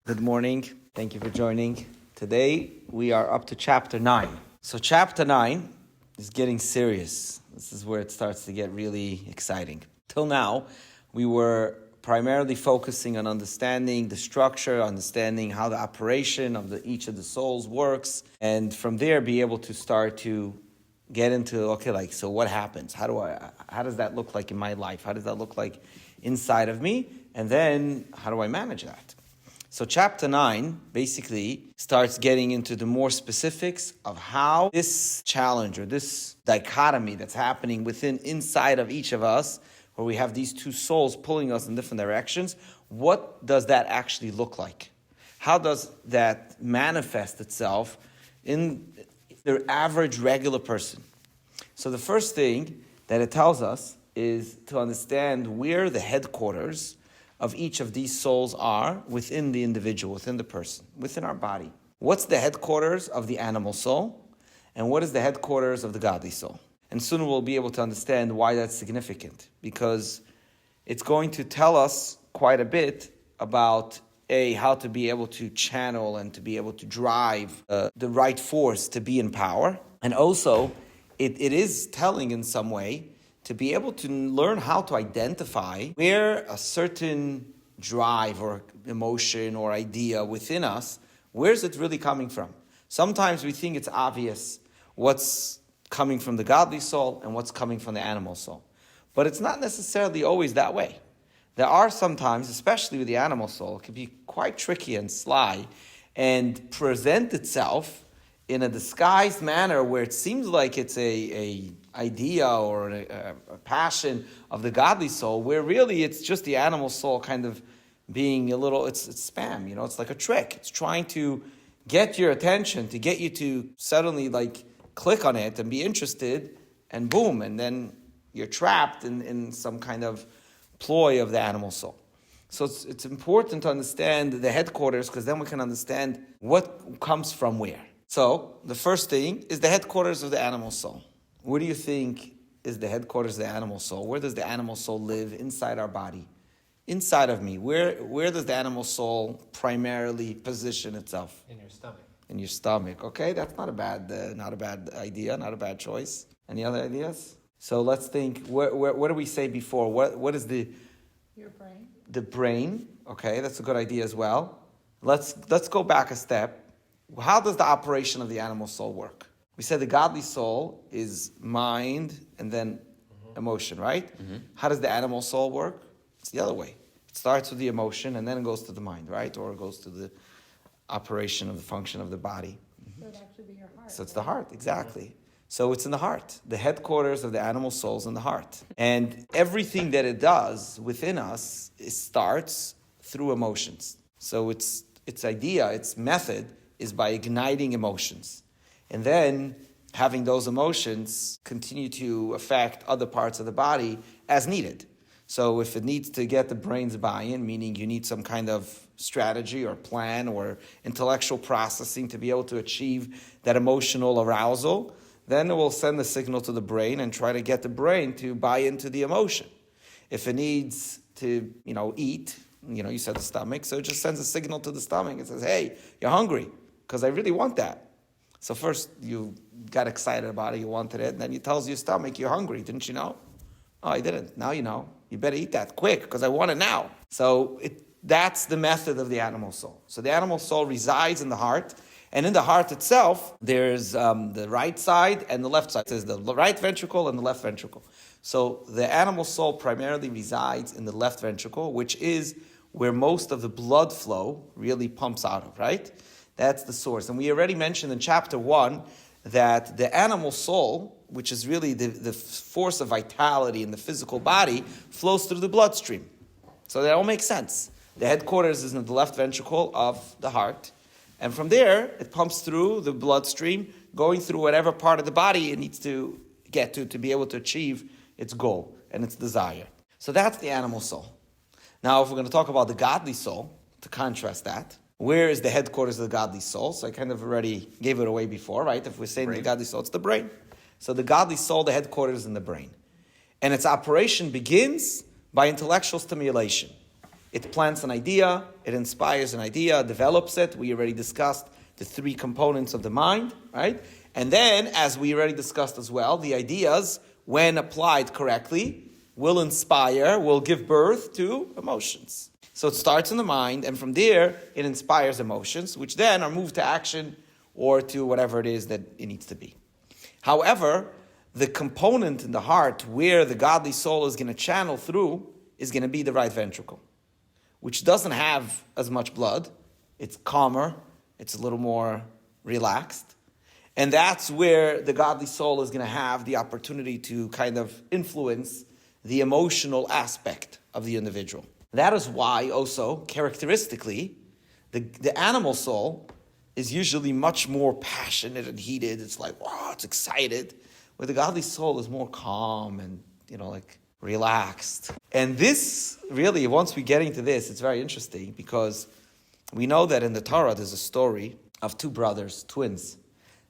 Good morning. Thank you for joining. Today we are up to chapter 9. So chapter 9 is getting serious. This is where it starts to get really exciting. Till now, we were primarily focusing on understanding the structure, understanding how the operation of each of the souls works, and from there be able to start to get into, so what happens? How does that look like in my life? How does that look like inside of me? And then how do I manage that? So chapter 9 basically starts getting into the more specifics of how this challenge or this dichotomy that's happening inside of each of us, where we have these two souls pulling us in different directions, what does that actually look like? How does that manifest itself in the average regular person? So the first thing that it tells us is to understand where the headquarters of each of these souls are within the individual, within the person, within our body. What's the headquarters of the animal soul? And what is the headquarters of the godly soul? And soon we'll be able to understand why that's significant, because it's going to tell us quite a bit about how to be able to channel and to be able to drive the right force to be in power. And also, it is telling in some way to be able to learn how to identify where a certain drive or emotion or idea within us, where's it really coming from? Sometimes we think it's obvious what's coming from the godly soul and what's coming from the animal soul. But it's not necessarily always that way. There are sometimes, especially with the animal soul, it can be quite tricky and sly and present itself in a disguised manner where it seems like it's a idea or a passion of the godly soul, where really it's just the animal soul kind of being a little, it's spam, it's like a trick. It's trying to get your attention, to get you to suddenly click on it and be interested, and boom, and then you're trapped in some kind of ploy of the animal soul. So it's important to understand the headquarters, because then we can understand what comes from where. So the first thing is the headquarters of the animal soul. Where do you think is the headquarters of the animal soul? Where does the animal soul live inside our body? Inside of me. Where does the animal soul primarily position itself? In your stomach. In your stomach. Okay, that's not a bad idea, not a bad choice. Any other ideas? So let's think. What did we say before? What is your brain? The brain. Okay, that's a good idea as well. Let's go back a step. How does the operation of the animal soul work? We said the godly soul is mind and then emotion, right? Mm-hmm. How does the animal soul work? It's the other way. It starts with the emotion and then it goes to the mind, right? Or it goes to the operation of the function of the body. So it'd actually be your heart. So it's the heart, exactly. So it's in the heart. The headquarters of the animal soul is in the heart. And everything that it does within us, it starts through emotions. So its idea, its method, is by igniting emotions. And then having those emotions continue to affect other parts of the body as needed. So if it needs to get the brain's buy-in, meaning you need some kind of strategy or plan or intellectual processing to be able to achieve that emotional arousal, then it will send the signal to the brain and try to get the brain to buy into the emotion. If it needs to, eat, you said the stomach, so it just sends a signal to the stomach and says, hey, you're hungry, because I really want that. So first you got excited about it, you wanted it, and then it tells your stomach you're hungry. Didn't you know? Oh, I didn't. Now you know. You better eat that quick, because I want it now. So that's the method of the animal soul. So the animal soul resides in the heart, and in the heart itself, there's the right side and the left side. There's the right ventricle and the left ventricle. So the animal soul primarily resides in the left ventricle, which is where most of the blood flow really pumps out of, right? That's the source. And we already mentioned in chapter 1 that the animal soul, which is really the force of vitality in the physical body, flows through the bloodstream. So that all makes sense. The headquarters is in the left ventricle of the heart. And from there, it pumps through the bloodstream, going through whatever part of the body it needs to get to be able to achieve its goal and its desire. So that's the animal soul. Now, if we're going to talk about the godly soul, to contrast that, where is the headquarters of the godly soul? So I kind of already gave it away before, right? If we're saying the godly soul, it's the brain. So the godly soul, the headquarters is in the brain. And its operation begins by intellectual stimulation. It plants an idea, it inspires an idea, develops it. We already discussed the three components of the mind, right? And then, as we already discussed as well, the ideas, when applied correctly, will inspire, will give birth to emotions. So it starts in the mind, and from there, it inspires emotions, which then are moved to action or to whatever it is that it needs to be. However, the component in the heart where the godly soul is going to channel through is going to be the right ventricle, which doesn't have as much blood. It's calmer, it's a little more relaxed. And that's where the godly soul is going to have the opportunity to kind of influence the emotional aspect of the individual. That is why also, characteristically, the animal soul is usually much more passionate and heated. It's like, wow, it's excited. Where the godly soul is more calm and, like relaxed. And this, really, once we get into this, it's very interesting because we know that in the Torah there's a story of two brothers, twins,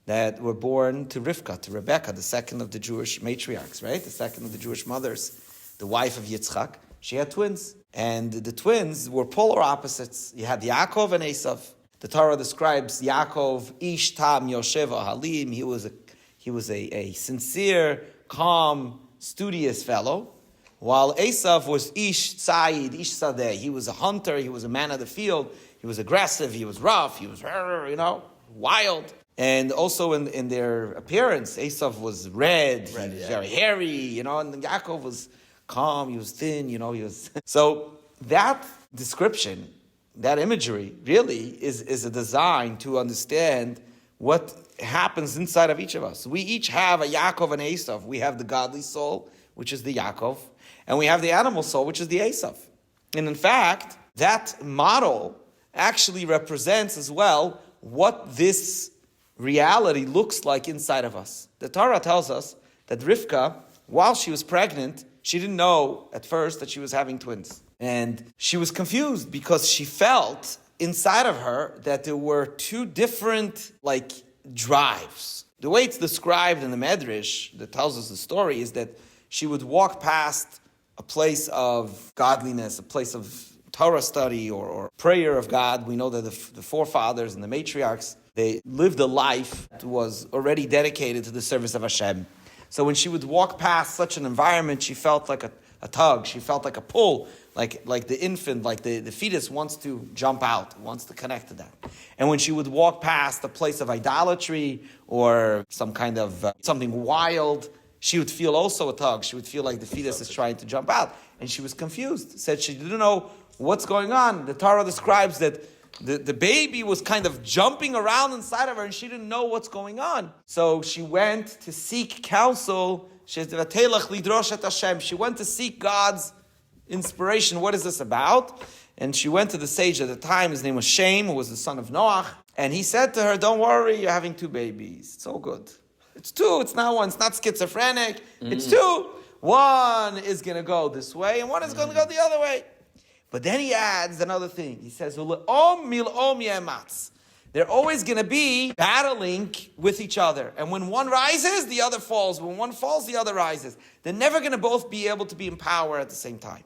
that were born to Rivka, to Rebecca, the second of the Jewish matriarchs, right? The second of the Jewish mothers, the wife of Yitzchak. She had twins. And the twins were polar opposites. You had Yaakov and Esav. The Torah describes Yaakov, Ish Tam Yosheva Halim. He was a sincere, calm, studious fellow. While Esav was Ish Tzayid, Ish Sadeh. He was a hunter, he was a man of the field. He was aggressive, he was rough, he was, wild. And also in their appearance, Esav was red, he was very hairy, and Yaakov was calm, he was thin, he was... So that description, that imagery, really is a design to understand what happens inside of each of us. We each have a Yaakov and Esav. We have the godly soul, which is the Yaakov, and we have the animal soul, which is the Esav. And in fact, that model actually represents as well what this reality looks like inside of us. The Torah tells us that Rivka, while she was pregnant, she didn't know at first that she was having twins. And she was confused because she felt inside of her that there were two different, drives. The way it's described in the Medrash that tells us the story is that she would walk past a place of godliness, a place of Torah study or prayer of God. We know that the forefathers and the matriarchs, they lived a life that was already dedicated to the service of Hashem. So when she would walk past such an environment, she felt like a tug, she felt like a pull, like the infant, like the fetus wants to jump out, wants to connect to that. And when she would walk past a place of idolatry or some kind of something wild, she would feel also a tug. She would feel like the fetus is trying to jump out. And she was confused, said she didn't know what's going on. The Torah describes that the baby was kind of jumping around inside of her and she didn't know what's going on. So she went to seek counsel. She went to seek God's inspiration. What is this about? And she went to the sage at the time. His name was Shem, who was the son of Noach. And he said to her, don't worry, you're having two babies. It's all good. It's two, it's not one. It's not schizophrenic. It's two. One is going to go this way and one is going to go the other way. But then he adds another thing. He says, they're always going to be battling with each other. And when one rises, the other falls. When one falls, the other rises. They're never going to both be able to be in power at the same time.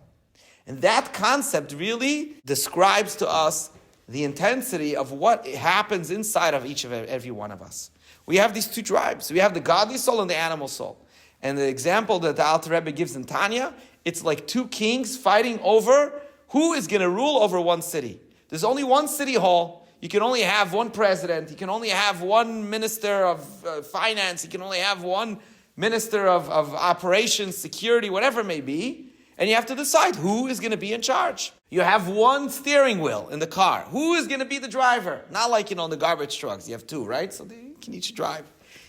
And that concept really describes to us the intensity of what happens inside of each of every one of us. We have these two tribes. We have the godly soul and the animal soul. And the example that the Alter Rebbe gives in Tanya, it's like two kings fighting over who is going to rule over one city. There's only one city hall. You can only have one president. You can only have one minister of finance. You can only have one minister of operations, security, whatever it may be. And you have to decide who is going to be in charge. You have one steering wheel in the car. Who is going to be the driver? Not like, in the garbage trucks. You have two, right? So they can each drive.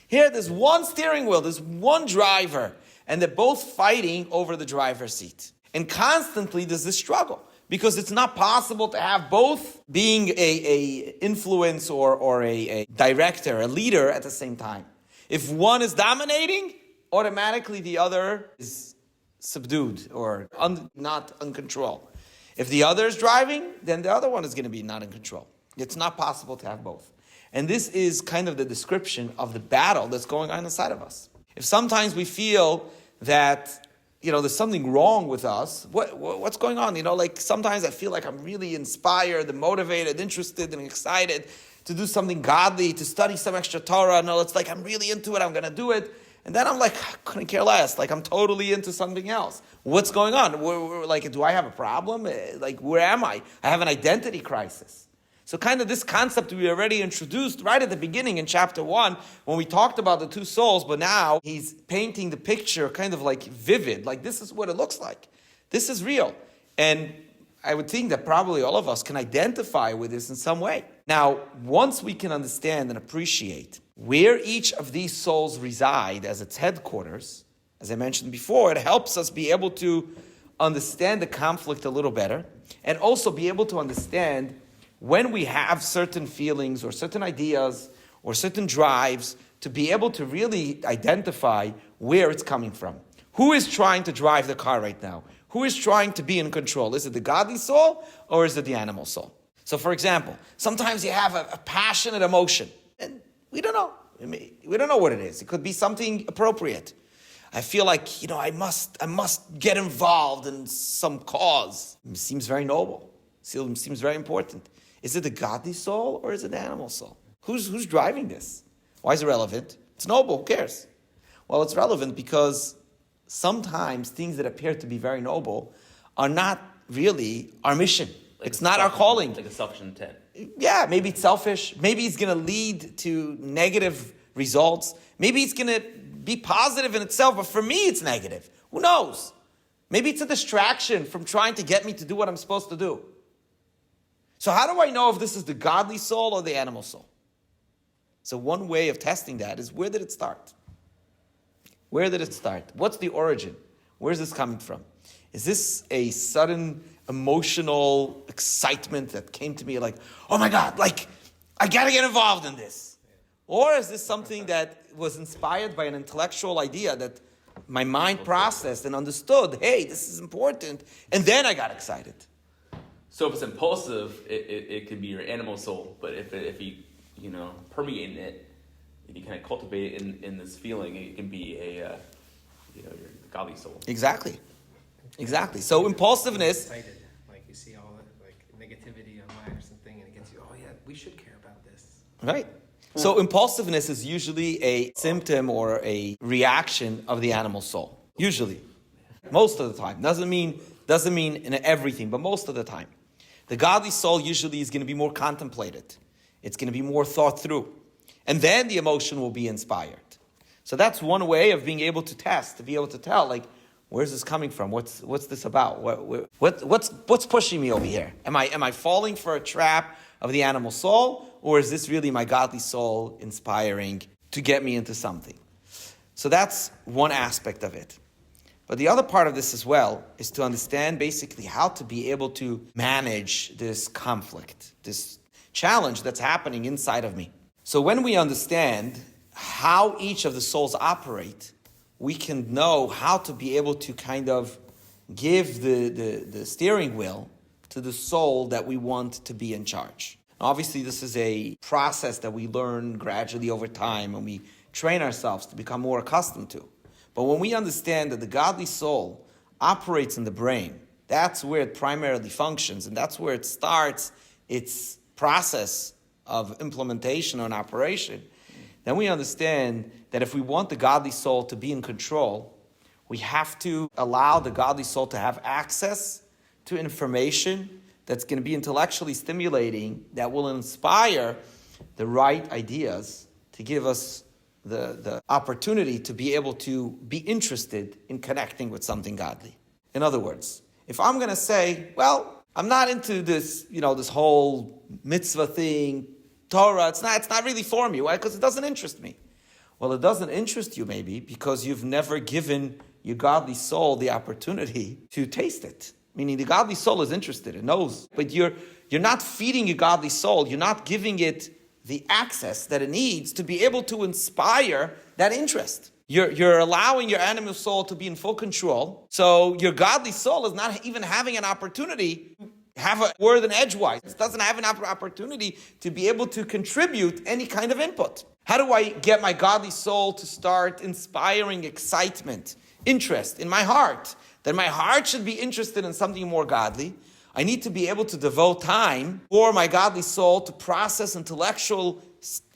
Here, there's one steering wheel. There's one driver. And they're both fighting over the driver's seat. And constantly there's this struggle. Because it's not possible to have both being a influence or a director, a leader at the same time. If one is dominating, automatically the other is subdued or not in control. If the other is driving, then the other one is going to be not in control. It's not possible to have both. And this is kind of the description of the battle that's going on inside of us. If sometimes we feel that there's something wrong with us. What's going on? Like sometimes I feel like I'm really inspired and motivated, interested and excited to do something godly, to study some extra Torah. No, it's like I'm really into it, I'm going to do it. And then I'm like, I couldn't care less. Like I'm totally into something else. What's going on? Like, do I have a problem? Like, where am I? I have an identity crisis. So kind of this concept we already introduced right at the beginning in chapter 1 when we talked about the two souls, but now he's painting the picture kind of like vivid, like this is what it looks like. This is real. And I would think that probably all of us can identify with this in some way. Now, once we can understand and appreciate where each of these souls reside as its headquarters, as I mentioned before, it helps us be able to understand the conflict a little better and also be able to understand when we have certain feelings or certain ideas or certain drives, to be able to really identify where it's coming from. Who is trying to drive the car right now? Who is trying to be in control? Is it the godly soul or is it the animal soul? So for example, sometimes you have a passionate emotion and we don't know. We don't know what it is. It could be something appropriate. I feel like, I must get involved in some cause. It seems very noble. It seems very important. Is it the godly soul or is it the animal soul? Who's driving this? Why is it relevant? It's noble, who cares? Well, it's relevant because sometimes things that appear to be very noble are not really our mission. Like it's not our calling. Like a selfish intent. Yeah, maybe it's selfish. Maybe it's going to lead to negative results. Maybe it's going to be positive in itself, but for me it's negative. Who knows? Maybe it's a distraction from trying to get me to do what I'm supposed to do. So how do I know if this is the godly soul or the animal soul? So one way of testing that is, where did it start? Where did it start? What's the origin? Where's this coming from? Is this a sudden emotional excitement that came to me like, oh my God, like, I gotta get involved in this? Or is this something that was inspired by an intellectual idea that my mind processed and understood, hey, this is important, and then I got excited? So if it's impulsive, it could be your animal soul. But if you permeate it, and you kind of cultivate it in this feeling, it can be your godly soul. Exactly. So impulsiveness. Excited, like you see all the like negativity online or something, and it gets you. Oh yeah, we should care about this. Right. So impulsiveness is usually a symptom or a reaction of the animal soul. Usually, most of the time. Doesn't mean in everything, but most of the time. The godly soul usually is going to be more contemplated. It's going to be more thought through. And then the emotion will be inspired. So that's one way of being able to test, to be able to tell, like, where's this coming from? What's this about? What's pushing me over here? Am I falling for a trap of the animal soul, or is this really my godly soul inspiring to get me into something? So that's one aspect of it. But the other part of this as well is to understand basically how to be able to manage this conflict, this challenge that's happening inside of me. So when we understand how each of the souls operate, we can know how to be able to kind of give the steering wheel to the soul that we want to be in charge. Now, obviously, this is a process that we learn gradually over time and we train ourselves to become more accustomed to. But when we understand that the godly soul operates in the brain, that's where it primarily functions, and that's where it starts its process of implementation or an operation, then we understand that if we want the godly soul to be in control, we have to allow the godly soul to have access to information that's going to be intellectually stimulating, that will inspire the right ideas to give us the opportunity to be able to be interested in connecting with something godly. In other words, if I'm going to say, well, I'm not into this, this whole mitzvah thing, Torah, it's not really for me. Why? Because it doesn't interest me. Well, it doesn't interest you maybe because you've never given your godly soul the opportunity to taste it. Meaning the godly soul is interested, it knows. But you're not feeding your godly soul, you're not giving it the access that it needs to be able to inspire that interest. You're allowing your animal soul to be in full control. So your godly soul is not even having an opportunity to have a word in edgewise. It doesn't have an opportunity to be able to contribute any kind of input. How do I get my godly soul to start inspiring excitement interest in my heart, that my heart should be interested in something more godly, I need to be able to devote time for my godly soul to process intellectual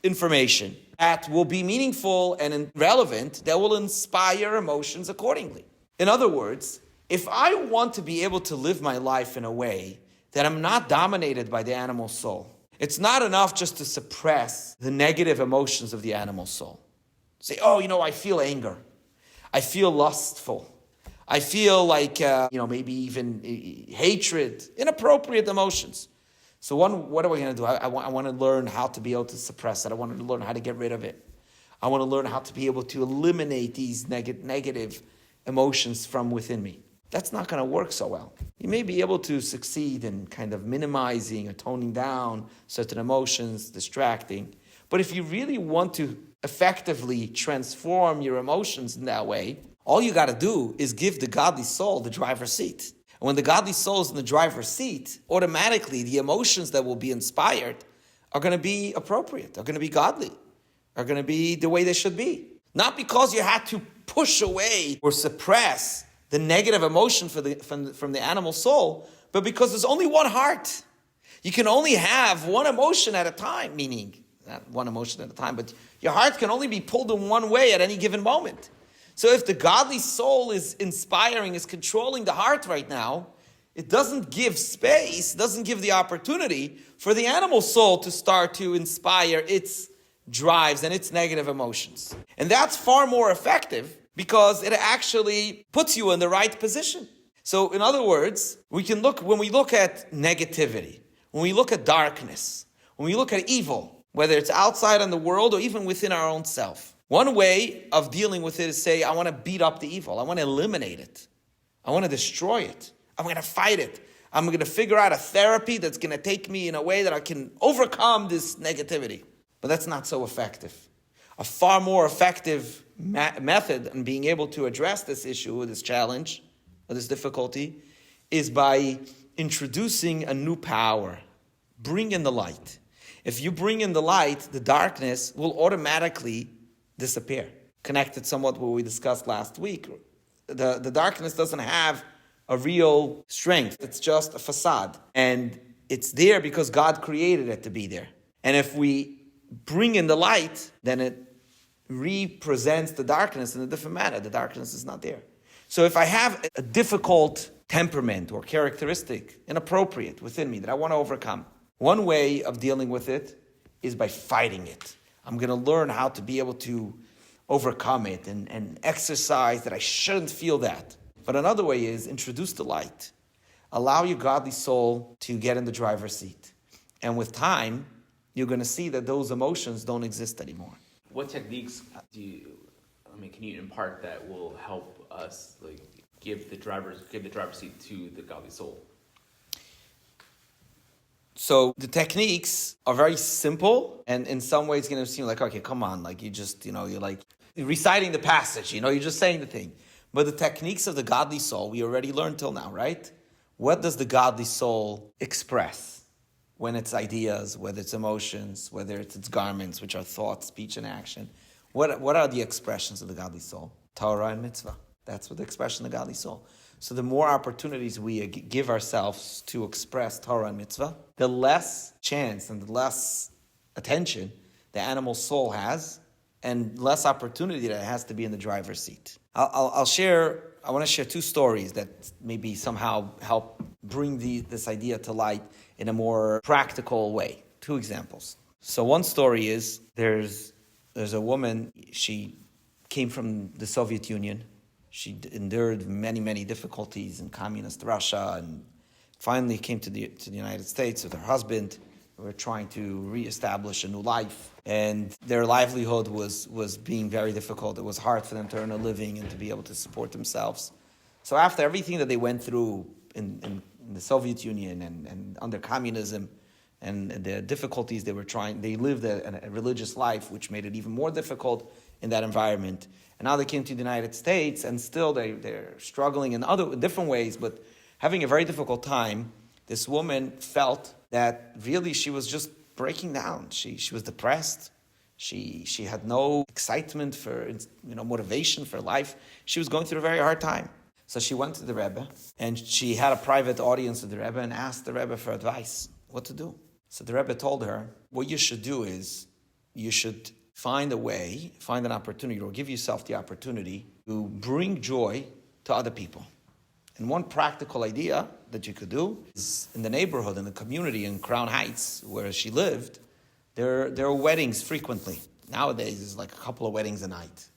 information that will be meaningful and relevant, that will inspire emotions accordingly. In other words, if I want to be able to live my life in a way that I'm not dominated by the animal soul, it's not enough just to suppress the negative emotions of the animal soul. Say, I feel anger. I feel lustful. I feel like, maybe even hatred, inappropriate emotions. So what are we going to do? I want to learn how to be able to suppress it. I want to learn how to get rid of it. I want to learn how to be able to eliminate these negative emotions from within me. That's not going to work so well. You may be able to succeed in kind of minimizing or toning down certain emotions, distracting. But if you really want to effectively transform your emotions in that way, all you got to do is give the godly soul the driver's seat. And when the godly soul is in the driver's seat, automatically the emotions that will be inspired are going to be appropriate, are going to be godly, are going to be the way they should be. Not because you had to push away or suppress the negative emotion from the animal soul, but because there's only one heart. You can only have one emotion at a time, meaning not one emotion at a time, but your heart can only be pulled in one way at any given moment. So if the godly soul is inspiring, is controlling the heart right now, it doesn't give space, doesn't give the opportunity for the animal soul to start to inspire its drives and its negative emotions. And that's far more effective because it actually puts you in the right position. So in other words, when we look at negativity, when we look at darkness, when we look at evil, whether it's outside in the world or even within our own self, one way of dealing with it is say, I want to beat up the evil. I want to eliminate it. I want to destroy it. I'm going to fight it. I'm going to figure out a therapy that's going to take me in a way that I can overcome this negativity. But that's not so effective. A far more effective method in being able to address this issue, this challenge, or this difficulty, is by introducing a new power. Bring in the light. If you bring in the light, the darkness will automatically disappear. Connected somewhat to what we discussed last week. The darkness doesn't have a real strength. It's just a facade. And it's there because God created it to be there. And if we bring in the light, then it represents the darkness in a different manner. The darkness is not there. So if I have a difficult temperament or characteristic, inappropriate within me that I want to overcome, one way of dealing with it is by fighting it. I'm going to learn how to be able to overcome it and exercise that I shouldn't feel that. But another way is introduce the light. Allow your godly soul to get in the driver's seat. And with time, you're going to see that those emotions don't exist anymore. What techniques can you impart that will help us give the driver's seat to the godly soul? So the techniques are very simple, and in some ways it's going to seem like, okay, come on, like you just, you're like reciting the passage, you're just saying the thing. But the techniques of the godly soul, we already learned till now, right? What does the godly soul express when it's ideas, whether it's emotions, whether it's its garments, which are thought, speech, and action? What are the expressions of the godly soul? Torah and mitzvah. That's what the expression of the godly soul. So the more opportunities we give ourselves to express Torah and mitzvah, the less chance and the less attention the animal soul has, and less opportunity that it has to be in the driver's seat. I want to share two stories that maybe somehow help bring this idea to light in a more practical way. Two examples. So one story is there's a woman, she came from the Soviet Union. She endured many, many difficulties in communist Russia and finally came to the United States with her husband. They were trying to reestablish a new life. And their livelihood was being very difficult. It was hard for them to earn a living and to be able to support themselves. So after everything that they went through in the Soviet Union and under communism and the difficulties they lived a religious life, which made it even more difficult in that environment. And now they came to the United States, and still they're struggling in different ways, but having a very difficult time. This woman felt that really she was just breaking down. She was depressed. She had no excitement for, motivation for life. She was going through a very hard time. So she went to the Rebbe, and she had a private audience with the Rebbe and asked the Rebbe for advice, what to do. So the Rebbe told her, what you should do is, you should find an opportunity, or give yourself the opportunity to bring joy to other people. And one practical idea that you could do is, in the neighborhood, in the community, in Crown Heights, where she lived, there are weddings frequently. Nowadays, there's like a couple of weddings a night.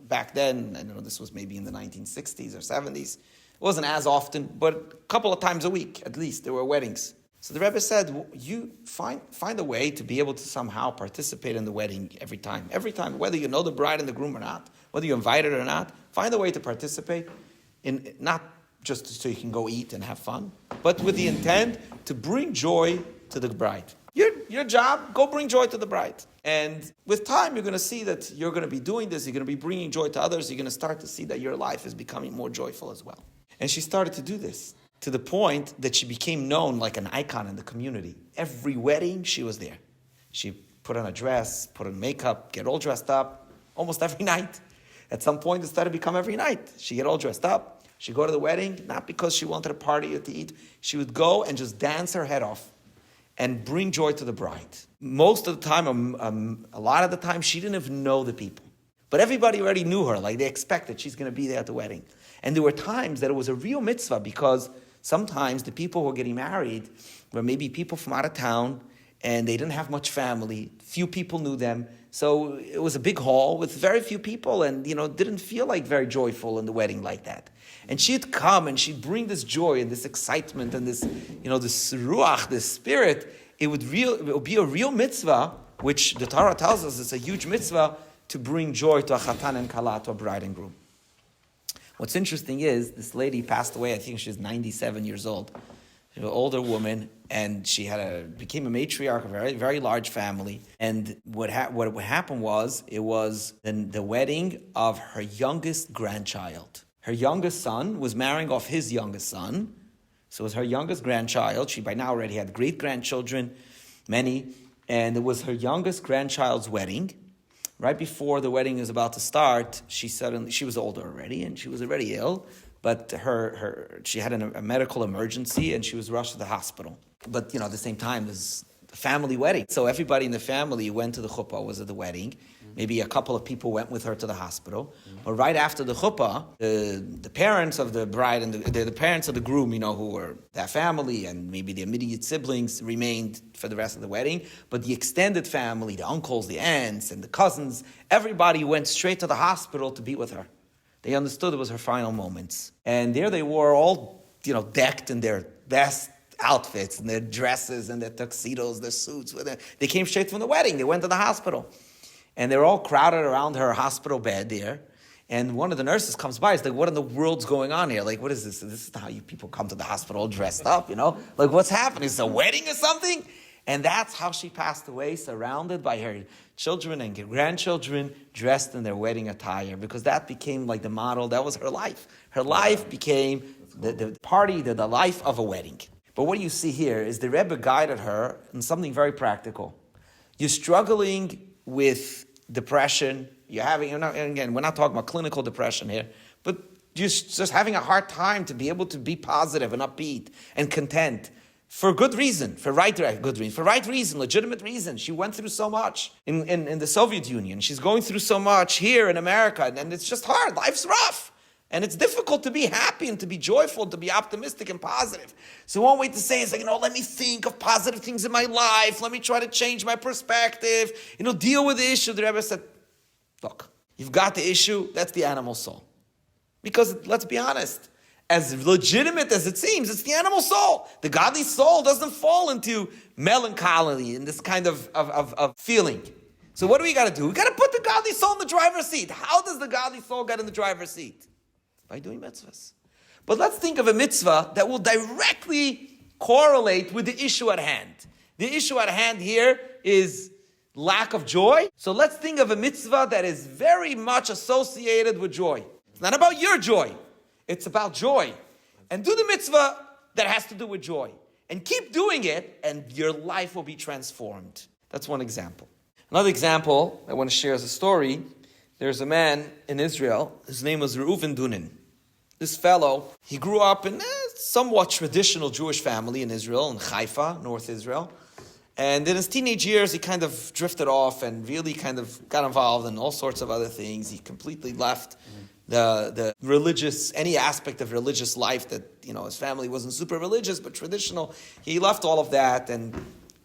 Back then, this was maybe in the 1960s or 70s. It wasn't as often, but a couple of times a week, at least, there were weddings. So the Rebbe said, you find a way to be able to somehow participate in the wedding every time, whether you know the bride and the groom or not, whether you invite her or not, find a way to participate, in not just so you can go eat and have fun, but with the intent to bring joy to the bride. Your job, go bring joy to the bride. And with time, you're going to see that you're going to be doing this, you're going to be bringing joy to others, you're going to start to see that your life is becoming more joyful as well. And she started to do this, to the point that she became known like an icon in the community. Every wedding, she was there. She put on a dress, put on makeup, get all dressed up, almost every night. At some point, it started to become every night. She'd get all dressed up. She'd go to the wedding, not because she wanted a party or to eat. She would go and just dance her head off and bring joy to the bride. Most of the time, a lot of the time, she didn't even know the people. But everybody already knew her, like they expected she's going to be there at the wedding. And there were times that it was a real mitzvah, because sometimes the people who were getting married were maybe people from out of town, and they didn't have much family. Few people knew them. So it was a big hall with very few people, and didn't feel like very joyful in the wedding like that. And she'd come and she'd bring this joy and this excitement and this, this ruach, this spirit. It would be a real mitzvah, which the Torah tells us it's a huge mitzvah, to bring joy to a chatan and kala, to a bride and groom. What's interesting is, this lady passed away, I think she was 97 years old. She was an older woman, and she became a matriarch of a very, very large family. And what happened was, it was the wedding of her youngest grandchild. Her youngest son was marrying off his youngest son. So it was her youngest grandchild. She by now already had great-grandchildren, many. And it was her youngest grandchild's wedding. Right before the wedding was about to start, she was older already, and she was already ill. But she had a medical emergency, and she was rushed to the hospital. But, at the same time, there's a family wedding. So everybody in the family went to the chuppah, was at the wedding. Maybe a couple of people went with her to the hospital. But right after the chuppah, the parents of the bride and the parents of the groom, who were that family, and maybe the immediate siblings remained for the rest of the wedding. But the extended family, the uncles, the aunts, and the cousins, everybody went straight to the hospital to be with her. They understood it was her final moments. And there they were all, decked in their best outfits, and their dresses, and their tuxedos, their suits. They came straight from the wedding. They went to the hospital. And they're all crowded around her hospital bed there. And one of the nurses comes by. It's like, what in the world's going on here? Like, what is this? This is how you people come to the hospital all dressed up, Like, what's happening? Is it a wedding or something? And that's how she passed away, surrounded by her children and grandchildren, dressed in their wedding attire. Because that became like the model. That was her life. Her life became the party, the life of a wedding. But what you see here is the Rebbe guided her in something very practical. You're struggling with depression, again, we're not talking about clinical depression here, but just having a hard time to be able to be positive and upbeat and content for good reason, for right reason, legitimate reason. She went through so much in the Soviet Union. She's going through so much here in America, and it's just hard. Life's rough. And it's difficult to be happy and to be joyful and to be optimistic and positive. So one way to say is let me think of positive things in my life. Let me try to change my perspective. Deal with the issue. The Rebbe said, look, you've got the issue. That's the animal soul. Because let's be honest, as legitimate as it seems, it's the animal soul. The godly soul doesn't fall into melancholy and this kind of feeling. So what do we got to do? We got to put the godly soul in the driver's seat. How does the godly soul get in the driver's seat? By doing mitzvahs. But let's think of a mitzvah that will directly correlate with the issue at hand. The issue at hand here is lack of joy. So let's think of a mitzvah that is very much associated with joy. It's not about your joy. It's about joy. And do the mitzvah that has to do with joy. And keep doing it, and your life will be transformed. That's one example. Another example I want to share as a story, there's a man in Israel, his name was Reuven Dunin. This fellow, he grew up in a somewhat traditional Jewish family in Israel, in Haifa, North Israel. And in his teenage years, he kind of drifted off and really kind of got involved in all sorts of other things. He completely left the religious, any aspect of religious life that, his family wasn't super religious, but traditional. He left all of that and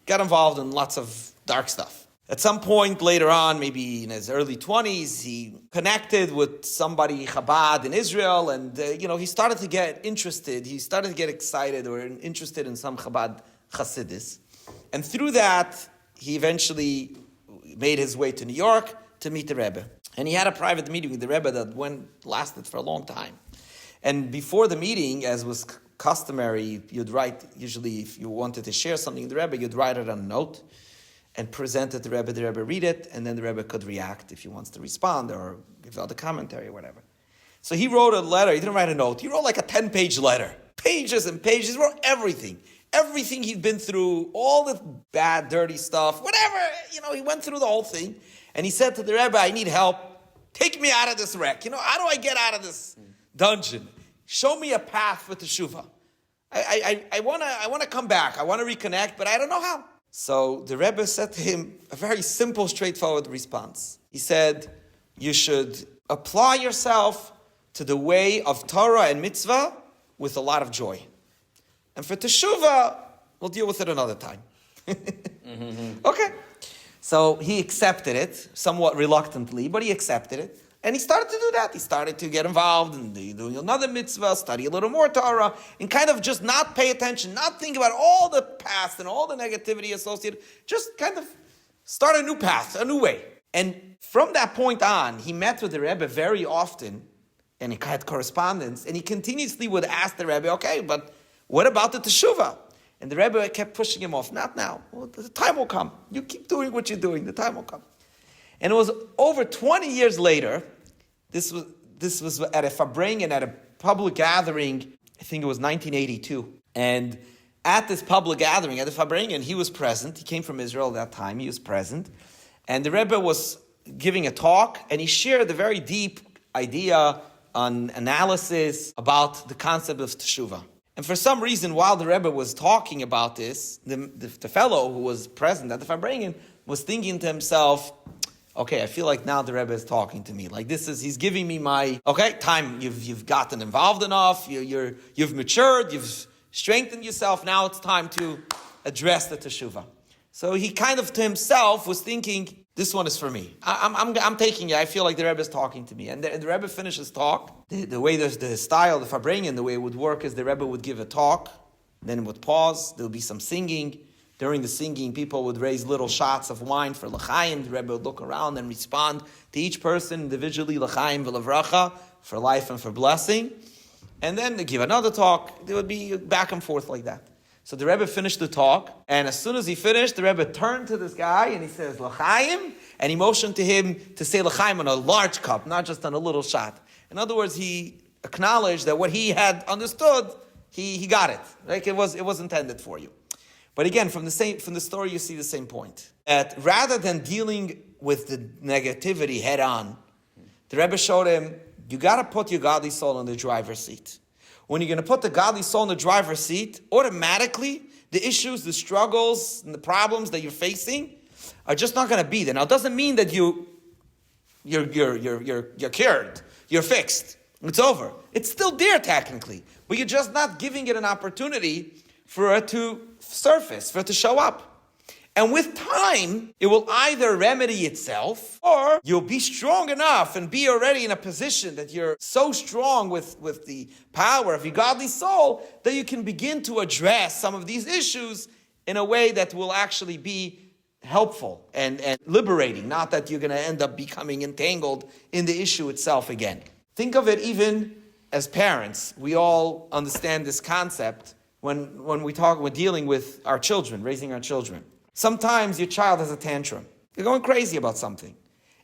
got involved in lots of dark stuff. At some point later on, maybe in his early 20s, he connected with somebody, Chabad, in Israel, and, he started to get interested. He started to get excited or interested in some Chabad Hasidus. And through that, he eventually made his way to New York to meet the Rebbe. And he had a private meeting with the Rebbe that lasted for a long time. And before the meeting, as was customary, you'd write, usually if you wanted to share something with the Rebbe, you'd write it on a note and present it to the Rebbe read it, and then the Rebbe could react if he wants to respond or give out a commentary or whatever. So he wrote a letter. He didn't write a note. He wrote like a 10-page letter. Pages and pages. He wrote everything. Everything he'd been through, all the bad, dirty stuff, whatever, he went through the whole thing. And he said to the Rebbe, I need help. Take me out of this wreck. How do I get out of this dungeon? Show me a path for teshuvah. I want to come back. I want to reconnect, but I don't know how. So the Rebbe said to him a very simple, straightforward response. He said, you should apply yourself to the way of Torah and mitzvah with a lot of joy. And for teshuvah, we'll deal with it another time. Okay. So he accepted it, somewhat reluctantly, but he accepted it. And he started to do that. He started to get involved in doing another mitzvah, study a little more Torah, and kind of just not pay attention, not think about all the past and all the negativity associated, just kind of start a new path, a new way. And from that point on, he met with the Rebbe very often, and he had correspondence, and he continuously would ask the Rebbe, okay, but what about the teshuvah? And the Rebbe kept pushing him off. Not now. Well, the time will come. You keep doing what you're doing. The time will come. And it was over 20 years later. This was at a Farbrengen, at a public gathering. I think it was 1982. And at this public gathering, at the Farbrengen, he was present. He came from Israel at that time. He was present. And the Rebbe was giving a talk, and he shared a very deep idea on analysis about the concept of teshuvah. And for some reason, while the Rebbe was talking about this, the fellow who was present at the Farbrengen was thinking to himself, okay, I feel like now the Rebbe is talking to me. Like he's giving me my, time. You've gotten involved enough. You've matured. You've strengthened yourself. Now it's time to address the teshuvah. So he kind of to himself was thinking, this one is for me. I'm taking it. I feel like the Rebbe is talking to me. And the Rebbe finished his talk. The way there's the style, the Farbrengen, the way it would work is the Rebbe would give a talk, then it would pause. There would be some singing. During the singing, people would raise little shots of wine for l'chaim. The Rebbe would look around and respond to each person individually, l'chaim v'levracha, for life and for blessing. And then they give another talk. There would be back and forth like that. So the Rebbe finished the talk, and as soon as he finished, the Rebbe turned to this guy and he says, l'chaim, and he motioned to him to say l'chaim on a large cup, not just on a little shot. In other words, he acknowledged that what he had understood, he got it. Like it was intended for you. But again, from the story, you see the same point. That rather than dealing with the negativity head on, the Rebbe showed him, you got to put your godly soul in the driver's seat. When you're going to put the godly soul in the driver's seat, automatically the issues, the struggles, and the problems that you're facing are just not going to be there. Now, it doesn't mean that you're cured, you're fixed, it's over. It's still there technically, but you're just not giving it an opportunity for it to surface, for it to show up. And with time, it will either remedy itself, or you'll be strong enough and be already in a position that you're so strong with the power of your godly soul that you can begin to address some of these issues in a way that will actually be helpful and liberating, not that you're going to end up becoming entangled in the issue itself again. Think of it even as parents. We all understand this concept when we're dealing with our children, raising our children. Sometimes your child has a tantrum. They're going crazy about something.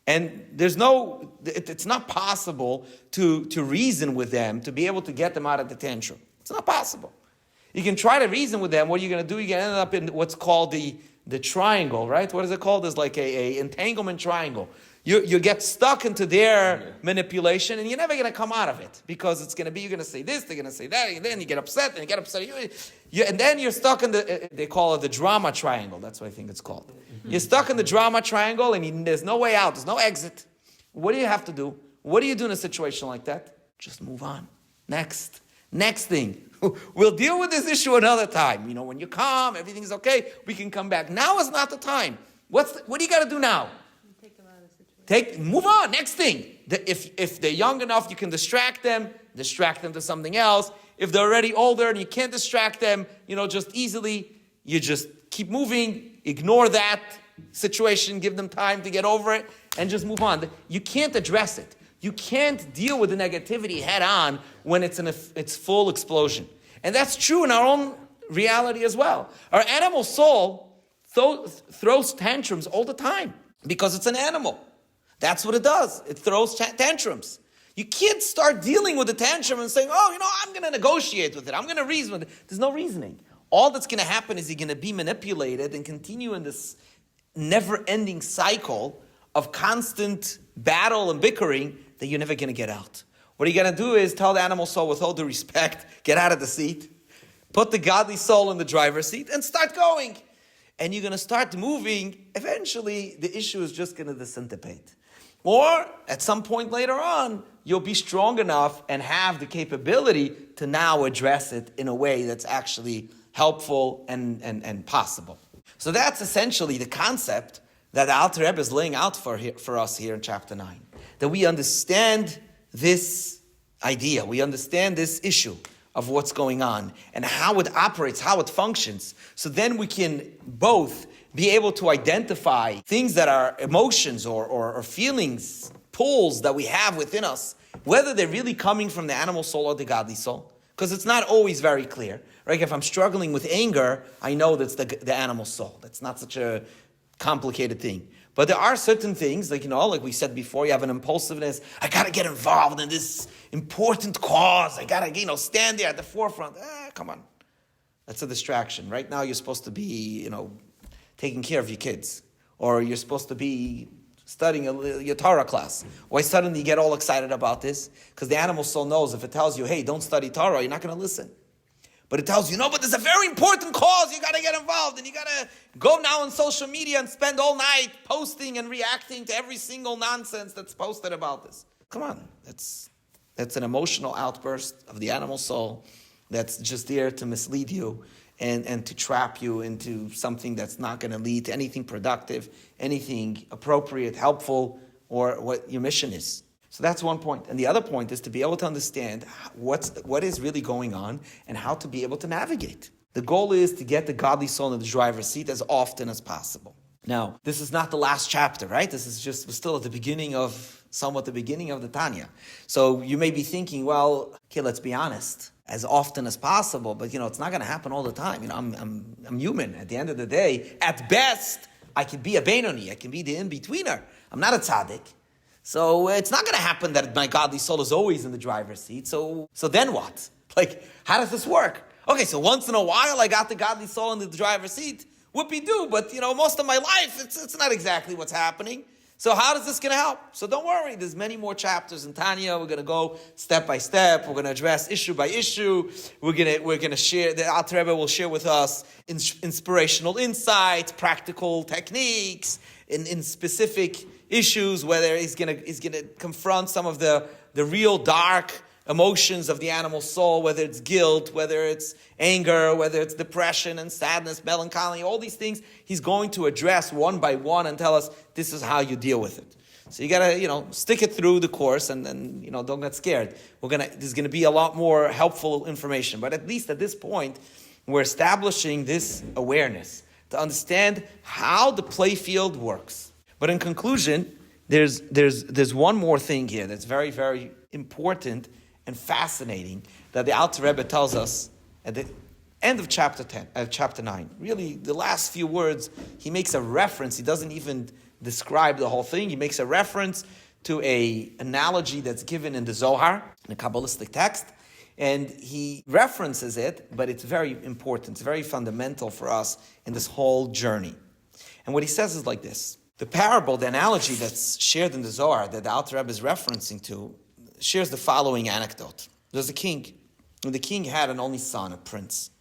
And it's not possible to reason with them, to be able to get them out of the tantrum. It's not possible. You can try to reason with them. What are you going to do? You're going to end up in what's called the the triangle, right? What is it called? There's like a entanglement triangle. You get stuck into their manipulation, and you're never going to come out of it, because it's going to be, you're going to say this, they're going to say that, and then you get upset, and you get upset, and then you're stuck in they call it the drama triangle. That's what I think it's called. You're stuck in the drama triangle, and there's no way out, there's no exit. What do you have to do? What do you do in a situation like that? Just move on. Next thing. We'll deal with this issue another time. When you're calm, everything's okay, we can come back. Now is not the time. What do you got to do now? Move on. Next thing. If they're young enough, you can distract them to something else. If they're already older and you can't distract them, just easily, you just keep moving, ignore that situation, give them time to get over it, and just move on. You can't address it. You can't deal with the negativity head on when it's in its full explosion. And that's true in our own reality as well. Our animal soul throws tantrums all the time because it's an animal. That's what it does. It throws tantrums. You can't start dealing with the tantrum and saying, I'm going to negotiate with it. I'm going to reason with it. There's no reasoning. All that's going to happen is you're going to be manipulated and continue in this never-ending cycle of constant battle and bickering that you're never going to get out. What you're going to do is tell the animal soul, with all due respect, get out of the seat, put the godly soul in the driver's seat, and start going. And you're going to start moving. Eventually, the issue is just going to disintegrate. Or, at some point later on, you'll be strong enough and have the capability to now address it in a way that's actually helpful and possible. So that's essentially the concept that the Alter Rebbe is laying out for us here in chapter 9. That we understand this idea, we understand this issue of what's going on and how it operates, how it functions. So then we can both be able to identify things that are emotions or feelings, pulls that we have within us, whether they're really coming from the animal soul or the godly soul. Because it's not always very clear. Right? If I'm struggling with anger, I know that's the animal soul. That's not such a complicated thing. But there are certain things, like we said before, you have an impulsiveness. I got to get involved in this important cause. I got to, stand there at the forefront. Come on. That's a distraction. Right now you're supposed to be, taking care of your kids. Or you're supposed to be studying your Torah class. Why suddenly you get all excited about this? Because the animal soul knows if it tells you, hey, don't study Torah, you're not going to listen. But it tells you, no, but there's a very important cause, you got to get involved, and you got to go now on social media and spend all night posting and reacting to every single nonsense that's posted about this. Come on, that's an emotional outburst of the animal soul that's just there to mislead you and to trap you into something that's not going to lead to anything productive, anything appropriate, helpful, or what your mission is. So that's one point. And the other point is to be able to understand what is really going on and how to be able to navigate. The goal is to get the godly soul in the driver's seat as often as possible. Now, this is not the last chapter, right? This is we're still at the beginning of the Tanya. So you may be thinking, well, okay, let's be honest, as often as possible, but it's not going to happen all the time. I'm human. At the end of the day, at best, I can be a Benoni. I can be the in-betweener. I'm not a tzaddik. So it's not going to happen that my godly soul is always in the driver's seat. So then what? How does this work? Okay, so once in a while I got the godly soul in the driver's seat. Whoopie-doo, but most of my life it's not exactly what's happening. So how is this going to help? So don't worry, there's many more chapters in Tanya. We're going to go step by step. We're going to address issue by issue. We're going to share, the Alter Rebbe will share with us inspirational insights, practical techniques, in specific issues, whether he's going to confront some of the real dark emotions of the animal soul, whether it's guilt, whether it's anger, whether it's depression and sadness, melancholy, all these things, he's going to address one by one and tell us this is how you deal with it. So you gotta, stick it through the course and then, don't get scared. There's gonna be a lot more helpful information, but at least at this point, we're establishing this awareness to understand how the play field works. But in conclusion, there's one more thing here that's very, very important and fascinating that the Alter Rebbe tells us at the end of chapter 9. Really, the last few words, he makes a reference. He doesn't even describe the whole thing. He makes a reference to an analogy that's given in the Zohar, in a Kabbalistic text, and he references it, but it's very important. It's very fundamental for us in this whole journey. And what he says is like this. The parable, the analogy that's shared in the Zohar that the Alter Rebbe is referencing to, shares the following anecdote. There's a king, and the king had an only son, a prince,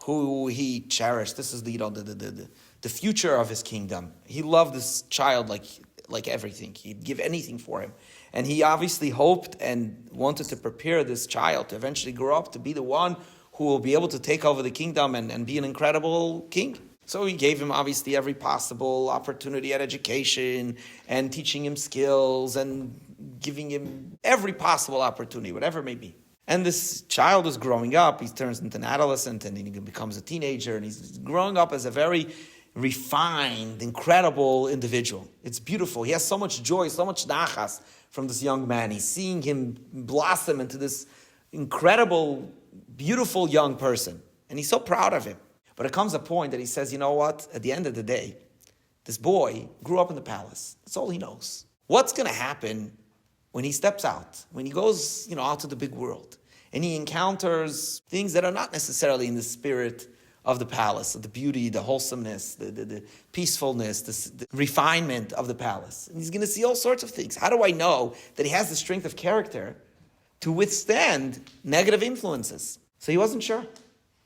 who he cherished. This is the future of his kingdom. He loved this child like everything. He'd give anything for him. And he obviously hoped and wanted to prepare this child to eventually grow up to be the one who will be able to take over the kingdom and be an incredible king. So he gave him obviously every possible opportunity at education and teaching him skills and giving him every possible opportunity, whatever it may be. And this child is growing up. He turns into an adolescent and he becomes a teenager, and he's growing up as a very refined, incredible individual. It's beautiful. He has so much joy, so much nachas from this young man. He's seeing him blossom into this incredible, beautiful young person. And he's so proud of him. But it comes a point that he says, you know what? At the end of the day, this boy grew up in the palace. That's all he knows. What's going to happen when he steps out, when he goes, out to the big world, and he encounters things that are not necessarily in the spirit of the palace, of the beauty, the wholesomeness, the peacefulness, the refinement of the palace. And he's going to see all sorts of things. How do I know that he has the strength of character to withstand negative influences? So he wasn't sure.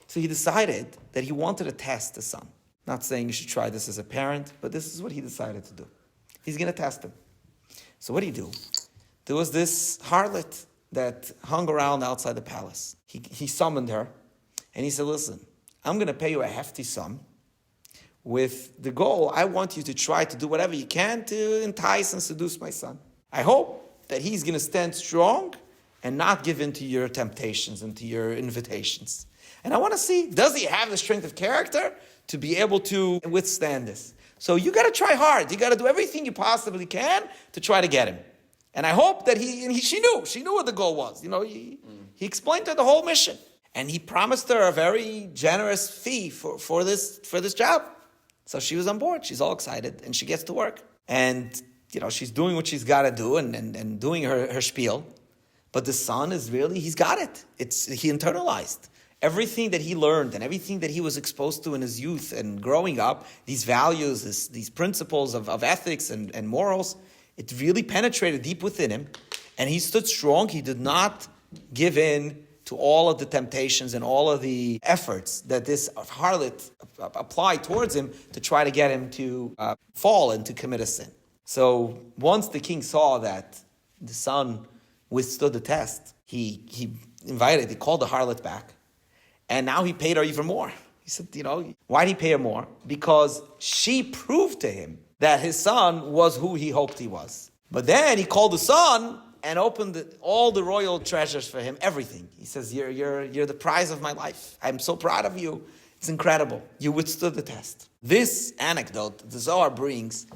So he decided that he wanted to test his son. Not saying you should try this as a parent, but this is what he decided to do. He's going to test him. So what did he do? There was this harlot that hung around outside the palace. He summoned her, and he said, listen, I'm going to pay you a hefty sum with the goal, I want you to try to do whatever you can to entice and seduce my son. I hope that he's going to stand strong and not give in to your temptations and to your invitations. And I want to see, does he have the strength of character to be able to withstand this? So you got to try hard. You got to do everything you possibly can to try to get him. And I hope that she knew what the goal was. He explained to her the whole mission. And he promised her a very generous fee for this job. So she was on board. She's all excited and she gets to work. And, she's doing what she's got to do and doing her spiel. But the son is really, he's got it. He internalized. Everything that he learned and everything that he was exposed to in his youth and growing up, these values, these principles of ethics and morals, it really penetrated deep within him. And he stood strong. He did not give in to all of the temptations and all of the efforts that this harlot applied towards him to try to get him to fall and to commit a sin. So once the king saw that the son withstood the test, he called the harlot back. And now he paid her even more. He said, why did he pay her more? Because she proved to him that his son was who he hoped he was. But then he called the son and opened all the royal treasures for him, everything. He says, you're the prize of my life. I'm so proud of you. It's incredible. You withstood the test. This anecdote, the Zohar brings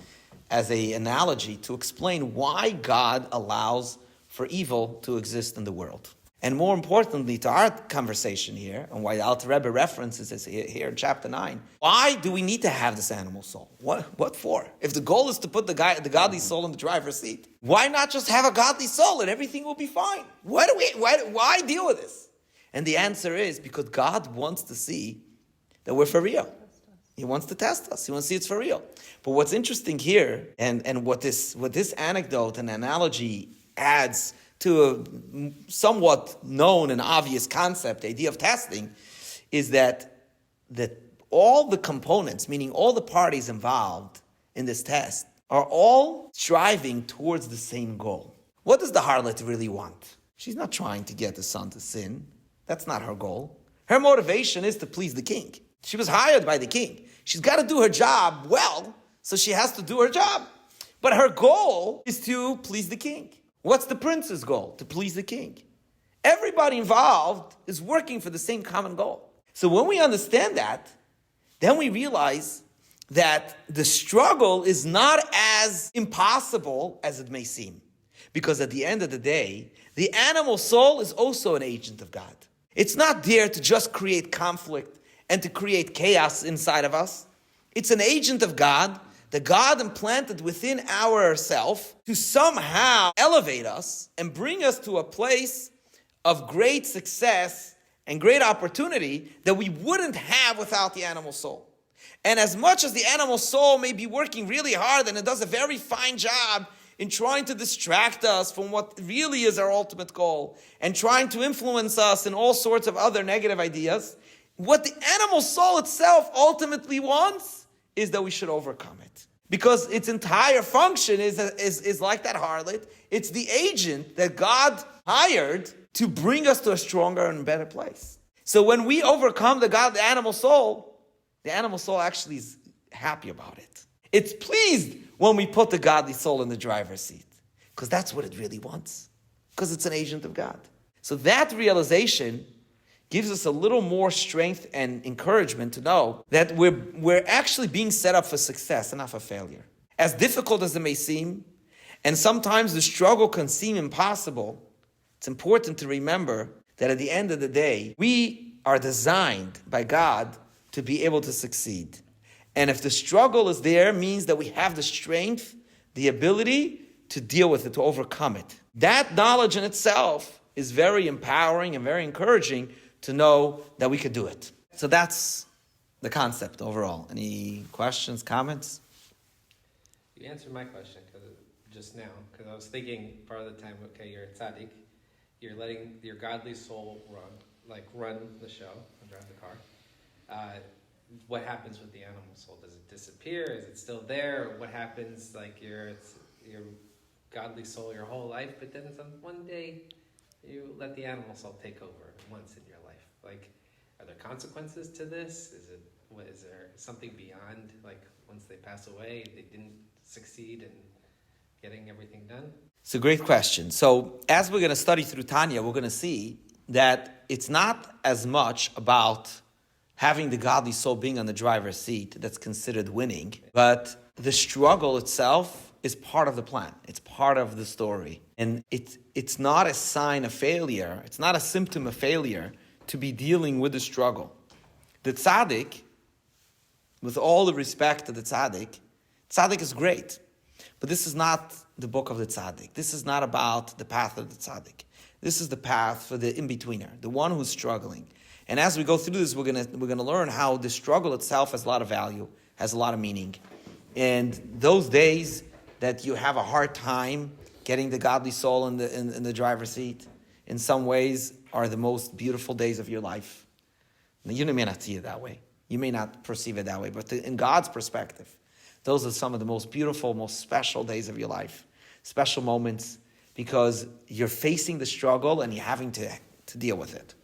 as an analogy to explain why God allows for evil to exist in the world. And more importantly, to our conversation here, and why the Alter Rebbe references this here in chapter 9, why do we need to have this animal soul? What for? If the goal is to put the godly soul in the driver's seat, why not just have a godly soul and everything will be fine? Why deal with this? And the answer is because God wants to see that we're for real. He wants to test us. He wants to see it's for real. But what's interesting here, and what this anecdote and analogy adds to a somewhat known and obvious concept, the idea of testing, is that all the components, meaning all the parties involved in this test, are all striving towards the same goal. What does the harlot really want? She's not trying to get the son to sin. That's not her goal. Her motivation is to please the king. She was hired by the king. She's got to do her job well, so she has to do her job. But her goal is to please the king. What's the prince's goal? To please the king. Everybody involved is working for the same common goal. So when we understand that, then we realize that the struggle is not as impossible as it may seem. Because at the end of the day, the animal soul is also an agent of God. It's not there to just create conflict and to create chaos inside of us. It's an agent of God that God implanted within ourself to somehow elevate us and bring us to a place of great success and great opportunity that we wouldn't have without the animal soul. And as much as the animal soul may be working really hard and it does a very fine job in trying to distract us from what really is our ultimate goal and trying to influence us in all sorts of other negative ideas, what the animal soul itself ultimately wants is that we should overcome it. Because its entire function is like that harlot. It's the agent that God hired to bring us to a stronger and better place. So when we overcome the animal soul actually is happy about it. It's pleased when we put the godly soul in the driver's seat. Because that's what it really wants. Because it's an agent of God. So that realization gives us a little more strength and encouragement to know that we're actually being set up for success and not for failure. As difficult as it may seem, and sometimes the struggle can seem impossible, it's important to remember that at the end of the day, we are designed by God to be able to succeed. And if the struggle is there, it means that we have the strength, the ability to deal with it, to overcome it. That knowledge in itself is very empowering and very encouraging to know that we could do it. So that's the concept overall. Any questions, comments? You answered my question just now, because I was thinking part of the time, okay, you're a tzaddik, you're letting your godly soul run the show and drive the car. What happens with the animal soul? Does it disappear? Is it still there? What happens, like your godly soul your whole life, but then one day you let the animal soul take over once in your life? Like, are there consequences to this? Is there something beyond, like, once they pass away, they didn't succeed in getting everything done? It's a great question. So as we're going to study through Tanya, we're going to see that it's not as much about having the godly soul being on the driver's seat that's considered winning, but the struggle itself is part of the plan. It's part of the story. And it's not a sign of failure. It's not a symptom of failure to be dealing with the struggle. The tzaddik, with all the respect to the tzaddik is great. But this is not the book of the tzaddik. This is not about the path of the tzaddik. This is the path for the in-betweener, the one who's struggling. And as we go through this, we're gonna learn how the struggle itself has a lot of value, has a lot of meaning. And those days that you have a hard time getting the godly soul in the driver's seat, in some ways are the most beautiful days of your life. Now, you may not see it that way. You may not perceive it that way, but in God's perspective, those are some of the most beautiful, most special days of your life. Special moments, because you're facing the struggle and you're having to deal with it.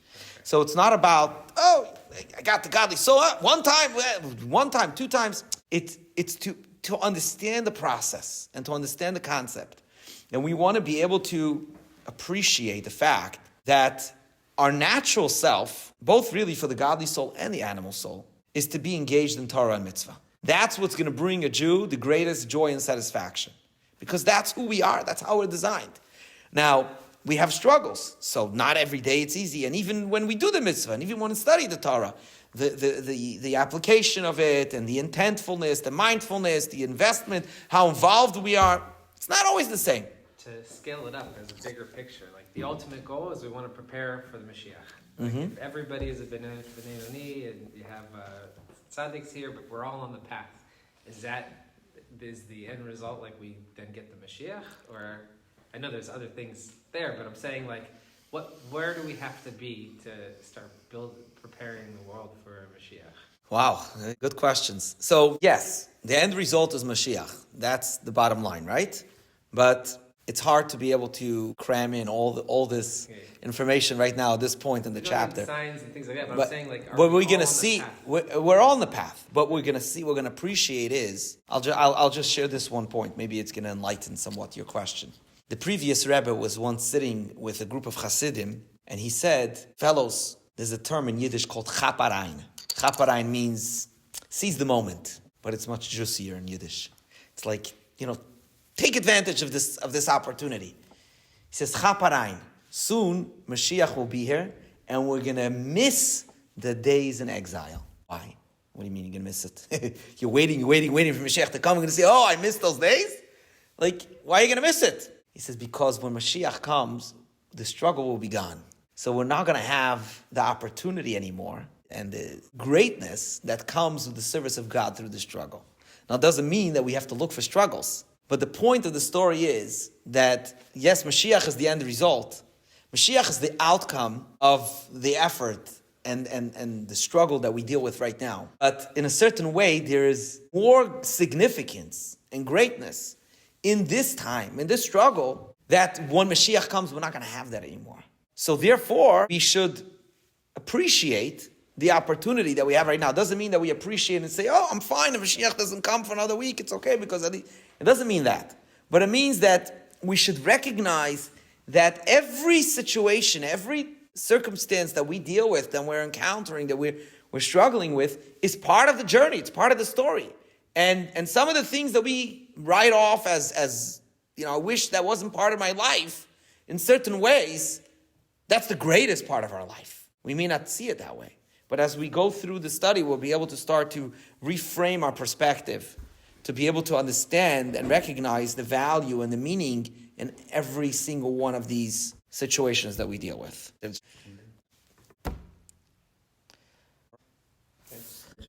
So it's not about, I got the godly soul one time, two times. It's to understand the process and to understand the concept. And we want to be able to appreciate the fact that our natural self, both really for the godly soul and the animal soul, is to be engaged in Torah and mitzvah. That's what's going to bring a Jew the greatest joy and satisfaction. Because that's who we are. That's how we're designed. Now, we have struggles. So not every day it's easy. And even when we do the mitzvah, and even when we study the Torah, the application of it, and the intentfulness, the mindfulness, the investment, how involved we are, it's not always the same. To scale it up as a bigger picture, like the ultimate goal is we want to prepare for the Mashiach. Like if everybody is a B'nai Oni and you have tzaddiks here, but we're all on the path. Is the end result like we then get the Mashiach? Or I know there's other things there, but I'm saying like, where do we have to be to start preparing the world for Mashiach? Wow, good questions. So yes, the end result is Mashiach. That's the bottom line, right? But it's hard to be able to cram in all this information right now at this point in the chapter. Signs and things like that, but I'm saying like, what we're going to see, we're all on the path. What we're going to see, we're going to appreciate is, I'll just share this one point. Maybe it's going to enlighten somewhat your question. The previous Rebbe was once sitting with a group of Hasidim, and he said, fellows, there's a term in Yiddish called chaparain. Chaparain means seize the moment, but it's much juicier in Yiddish. It's like, take advantage of this opportunity. He says, chaparain, soon Mashiach will be here, and we're going to miss the days in exile. Why? What do you mean you're going to miss it? You're waiting for Mashiach to come. You're going to say, I missed those days? Like, why are you going to miss it? He says, because when Mashiach comes, the struggle will be gone. So we're not going to have the opportunity anymore. and the greatness that comes with the service of God through the struggle. Now, it doesn't mean that we have to look for struggles. But the point of the story is that, yes, Mashiach is the end result. Mashiach is the outcome of the effort and the struggle that we deal with right now. But in a certain way, there is more significance and greatness in this time, in this struggle, that when Mashiach comes, we're not going to have that anymore. So therefore, we should appreciate the opportunity that we have right now. It doesn't mean that we appreciate and say, oh, I'm fine if Mashiach doesn't come for another week, it's okay, because it doesn't mean that. But it means that we should recognize that every situation, every circumstance that we deal with, that we're encountering, that we're struggling with, is part of the journey, it's part of the story. And some of the things that we write off as I wish that wasn't part of my life, in certain ways, that's the greatest part of our life. We may not see it that way. But as we go through the study, we'll be able to start to reframe our perspective, to be able to understand and recognize the value and the meaning in every single one of these situations that we deal with.